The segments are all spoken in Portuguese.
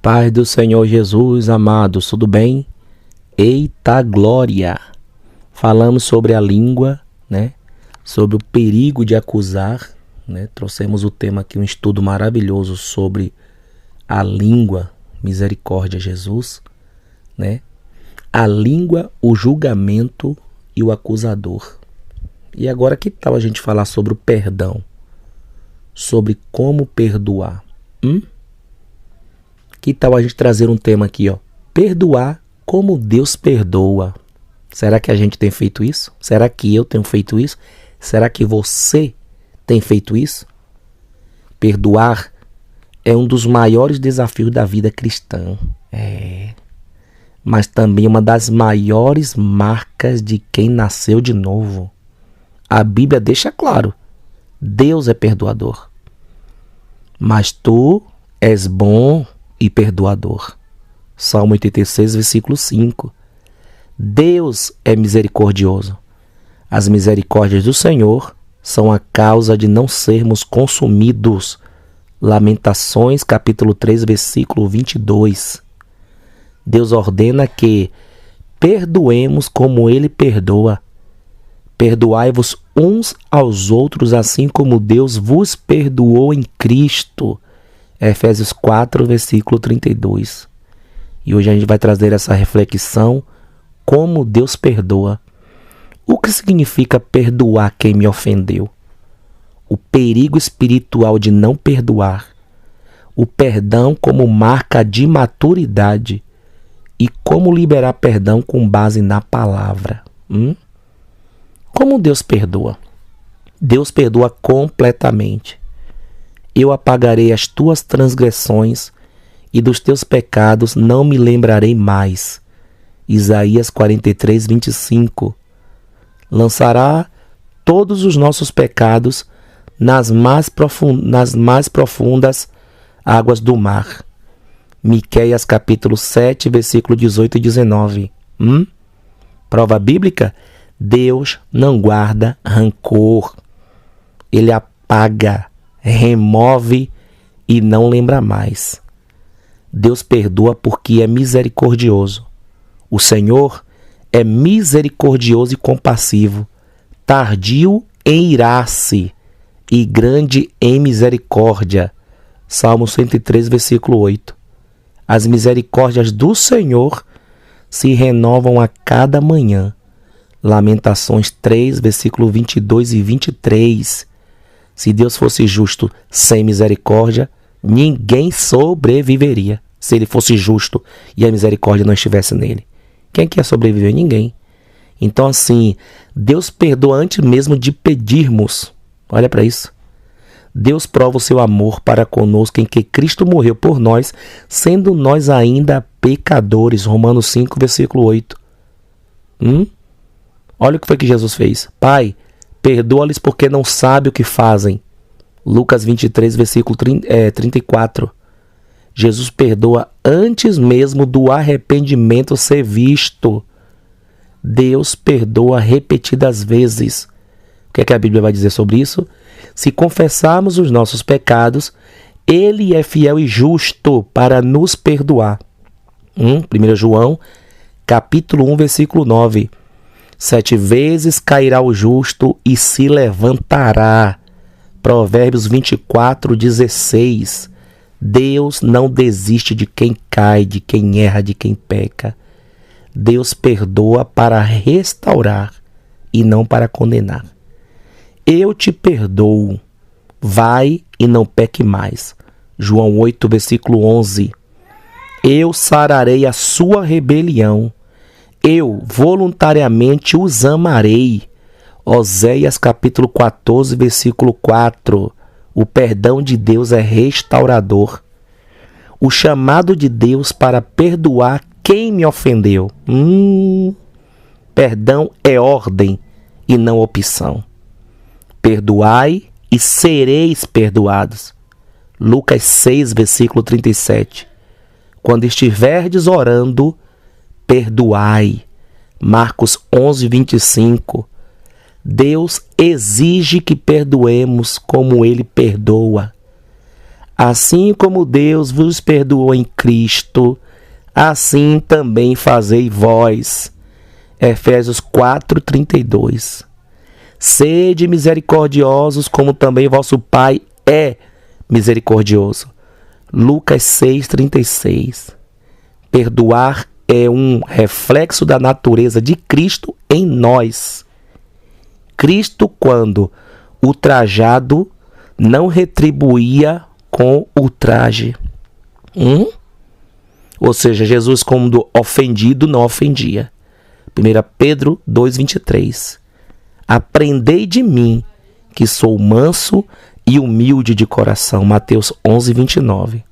Paz do Senhor Jesus, amados, tudo bem? Eita glória! Falamos sobre a língua, né? Sobre o perigo de acusar, né? Trouxemos o tema aqui, um estudo maravilhoso sobre a língua, misericórdia, Jesus, né? A língua, o julgamento e o acusador. E agora que tal a gente falar sobre o perdão? Sobre como perdoar? Que tal a gente trazer um tema aqui, ó? Perdoar como Deus perdoa. Será que a gente tem feito isso? Será que eu tenho feito isso? Será que você tem feito isso? Perdoar é um dos maiores desafios da vida cristã. Mas também uma das maiores marcas de quem nasceu de novo. A Bíblia deixa claro: Deus é perdoador. Mas tu és bom e perdoador. Salmo 86, versículo 5. Deus é misericordioso. As misericórdias do Senhor são a causa de não sermos consumidos. Lamentações, capítulo 3, versículo 22. Deus ordena que perdoemos como Ele perdoa. Perdoai-vos uns aos outros, assim como Deus vos perdoou em Cristo. Efésios 4, versículo 32. E hoje a gente vai trazer essa reflexão, como Deus perdoa. O que significa perdoar quem me ofendeu? O perigo espiritual de não perdoar. O perdão como marca de maturidade. E como liberar perdão com base na palavra. Como Deus perdoa? Deus perdoa completamente. Eu apagarei as tuas transgressões e dos teus pecados não me lembrarei mais. Isaías 43, 25. Lançará todos os nossos pecados nas mais profundas águas do mar. Miqueias capítulo 7, versículo 18 e 19. Prova bíblica? Deus não guarda rancor. Ele apaga, remove e não lembra mais. Deus perdoa porque é misericordioso. O Senhor é misericordioso e compassivo, tardio em irar-se e grande em misericórdia. Salmo 103, versículo 8. As misericórdias do Senhor se renovam a cada manhã. Lamentações 3, versículo 22 e 23. Se Deus fosse justo sem misericórdia, ninguém sobreviveria. Se ele fosse justo e a misericórdia não estivesse nele, quem quer sobreviver? Ninguém. Então assim, Deus perdoa antes mesmo de pedirmos. Olha para isso. Deus prova o seu amor para conosco em que Cristo morreu por nós, sendo nós ainda pecadores. Romanos 5, versículo 8. Olha o que foi que Jesus fez. Pai, perdoa-lhes porque não sabem o que fazem. Lucas 23, versículo 34. Jesus perdoa antes mesmo do arrependimento ser visto. Deus perdoa repetidas vezes. O que é que a Bíblia vai dizer sobre isso? Se confessarmos os nossos pecados, Ele é fiel e justo para nos perdoar. 1 João, capítulo 1, versículo 9. 7 vezes cairá o justo e se levantará. Provérbios 24, 16. Deus não desiste de quem cai, de quem erra, de quem peca. Deus perdoa para restaurar e não para condenar. Eu te perdoo, vai e não peque mais. João 8, versículo 11. Eu sararei a sua rebelião. Eu voluntariamente os amarei. Oséias capítulo 14, versículo 4. O perdão de Deus é restaurador. O chamado de Deus para perdoar quem me ofendeu. Perdão é ordem e não opção. Perdoai e sereis perdoados. Lucas 6, versículo 37. Quando estiverdes orando, perdoai. Marcos 11, 25. Deus exige que perdoemos como Ele perdoa. Assim como Deus vos perdoou em Cristo, assim também fazei vós. Efésios 4:32. Sede misericordiosos, como também vosso Pai é misericordioso. Lucas 6:36. Perdoar é um reflexo da natureza de Cristo em nós. Cristo, quando ultrajado, não retribuía com ultraje. Ou seja, Jesus, como ofendido, não ofendia. 1 Pedro 2:23. Aprendei de mim, que sou manso e humilde de coração. Mateus 11:29.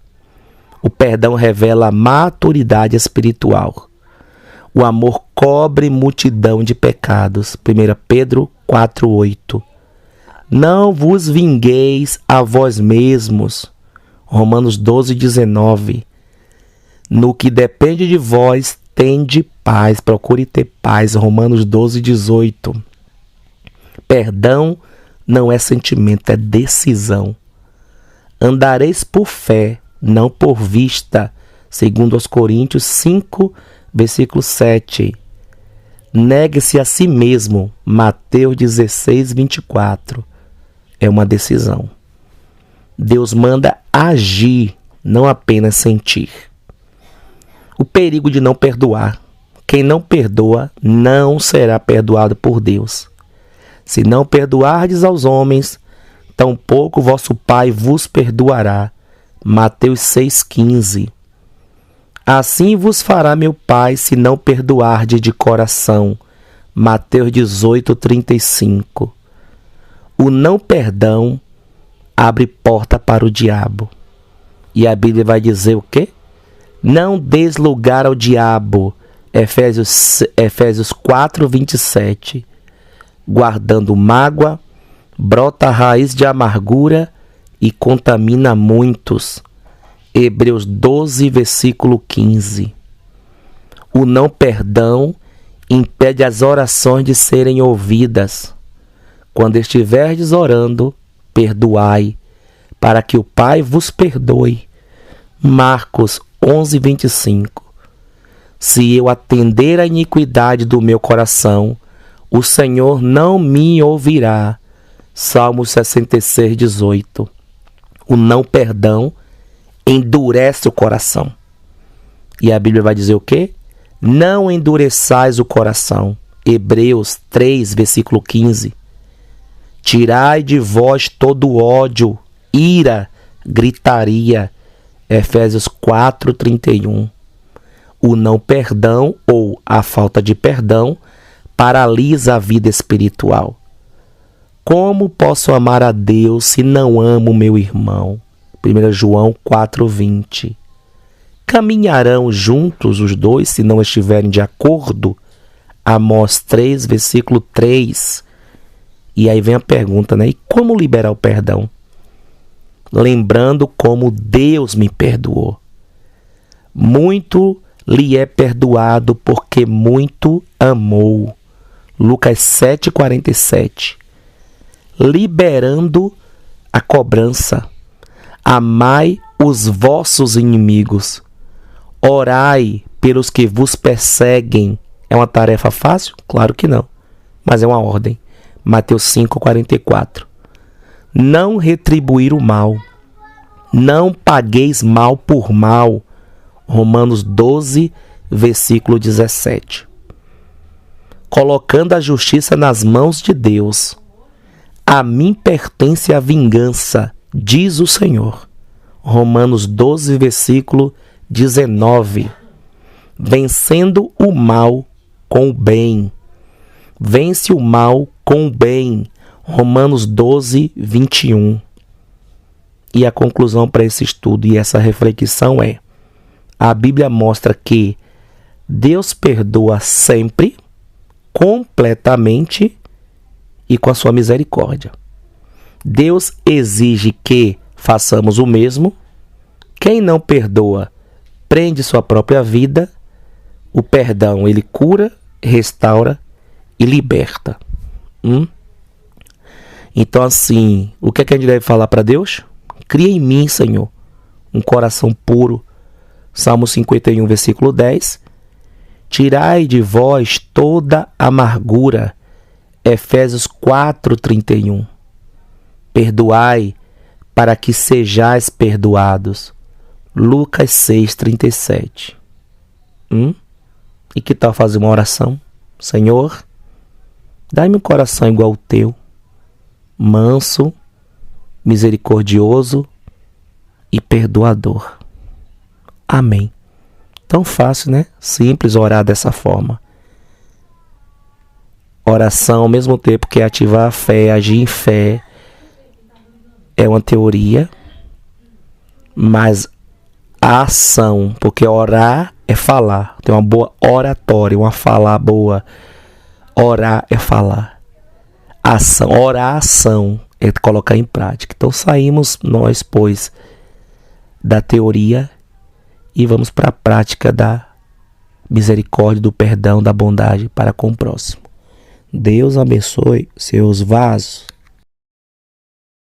O perdão revela a maturidade espiritual. O amor cobre multidão de pecados. 1 Pedro 4:8. Não vos vingueis a vós mesmos. Romanos 12:19. No que depende de vós, tende paz. Procure ter paz. Romanos 12:18. Perdão não é sentimento, é decisão. Andareis por fé, não por vista. Segundo aos Coríntios 5, versículo 7. Negue-se a si mesmo. Mateus 16:24. É uma decisão. Deus manda agir, não apenas sentir. O perigo de não perdoar. Quem não perdoa não será perdoado por Deus. Se não perdoardes aos homens, tampouco vosso Pai vos perdoará. Mateus 6,15. Assim vos fará meu Pai, se não perdoardes de coração. Mateus 18,35. O não perdão abre porta para o diabo. E a Bíblia vai dizer o quê? Não des lugar ao diabo. Efésios 4:27. Guardando mágoa, brota a raiz de amargura e contamina muitos. Hebreus 12, versículo 15. O não perdão impede as orações de serem ouvidas. Quando estiverdes orando, perdoai, para que o Pai vos perdoe. Marcos 11:25. Se eu atender à iniquidade do meu coração, o Senhor não me ouvirá. Salmos 66:18. O não perdão endurece o coração. E a Bíblia vai dizer o quê? Não endureçais o coração. Hebreus 3, versículo 15. Tirai de vós todo ódio, ira, gritaria. Efésios 4:31. O não perdão ou a falta de perdão paralisa a vida espiritual. Como posso amar a Deus se não amo meu irmão? 1 João 4:20. Caminharão juntos os dois se não estiverem de acordo? Amós 3, versículo 3. E aí vem a pergunta, né? E como liberar o perdão? Lembrando como Deus me perdoou. Muito lhe é perdoado porque muito amou. Lucas 7:47. Liberando a cobrança. Amai os vossos inimigos. Orai pelos que vos perseguem. É uma tarefa fácil? Claro que não, mas é uma ordem. Mateus 5:44. Não retribuir o mal. Não pagueis mal por mal. Romanos 12, versículo 17. Colocando a justiça nas mãos de Deus. A mim pertence a vingança, diz o Senhor. Romanos 12, versículo 19. Vencendo o mal com o bem. Vence o mal com o bem. Romanos 12, 21. E a conclusão para esse estudo e essa reflexão é: a Bíblia mostra que Deus perdoa sempre, completamente e com a sua misericórdia. Deus exige que façamos o mesmo. Quem não perdoa prende sua própria vida. O perdão, ele cura, restaura e liberta. Então assim, o que é que a gente deve falar para Deus? Cria em mim, Senhor, um coração puro. Salmo 51, versículo 10. Tirai de vós toda amargura. Efésios 4, 31. Perdoai para que sejais perdoados. Lucas 6, 37. E que tal fazer uma oração? Senhor, dai-me um coração igual ao teu, manso, misericordioso e perdoador. Amém. Tão fácil, né? Simples orar dessa forma. Oração, ao mesmo tempo que ativar a fé, agir em fé, é uma teoria, mas a ação, porque orar é falar, tem uma boa oratória, uma fala boa. Orar é falar. Ação, oração é colocar em prática. Então saímos nós, pois, da teoria e vamos para a prática da misericórdia, do perdão, da bondade para com o próximo. Deus abençoe seus vasos.